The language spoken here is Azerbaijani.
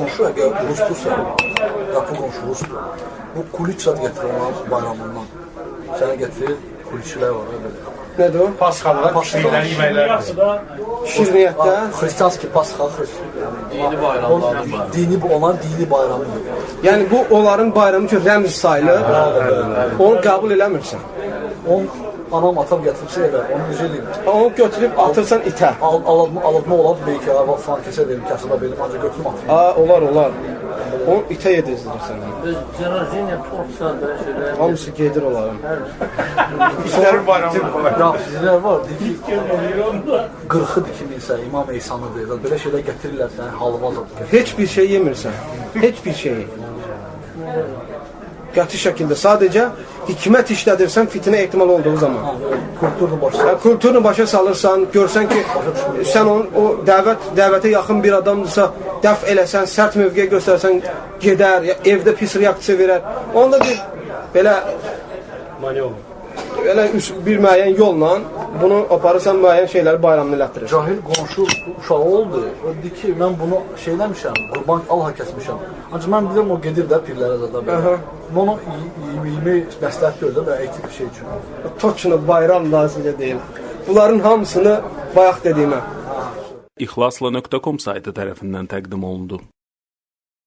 qonşu əgər Rusdursa, qapı qonşu Rusdur, bu kuliçat gətirir ona bayramından. Sənə gətirir, kuliçilər var, belə. Nədir o? Pasxalar, pişirlər, yeməklər. Şirniyyətdə. Xristianski Pasxa, dini bayramlardır. Onların dini bayramıdır. Yəni bu onların bayramı ki, rəmz sayılır. Onu qəbul eləmirsən. Onu anam atam gətiribsə elə, onu necə eləyim? Onu götürüb atırsan itə. Aladma olar, belki falan kəsə verim, kasıba verim, ancaq götürüm atırım. Olar. Onu itə yedirsən. Cenazeniya tortsa belə şeylər. Hamısı gedir onların. İşlərin bayramı. Rafizlər var, deyir ki, 40-dır kiminsə, İmam Eysanı deyir, belə şeylər gətirirlər səni, halva zat. Heç bir şey yemirsən. Heç bir şeyi. Qəti şəkildə sadəcə hikmət işlədirsən fitnə ehtimal olduğu zaman. Kulturunu başa salırsan, görsən ki, sən o dəvətə yaxın bir adamdırsa, dəf eləsən, sərt mövqeyə göstərsən, gedər, evdə pis reaksiya verər. Onda bir belə bir müəyyən yolla bunu aparırsan, müəyyən şeyləri bayramını elətdirir. Cahil qonşu uşağı oldu. O deyir ki, mən bunu şeyləmişəm, qurban Allah kəsmişəm. Ancaq mən bilirəm, o gedir də pirlərə zada belə. Onu yemək məsləhət görür və etik bir şey üçün. Toçunu bayram nazirə deyil. Bunların hamısını bayaq dediyimə. İxlasla.com saytı tərəfindən təqdim olundu.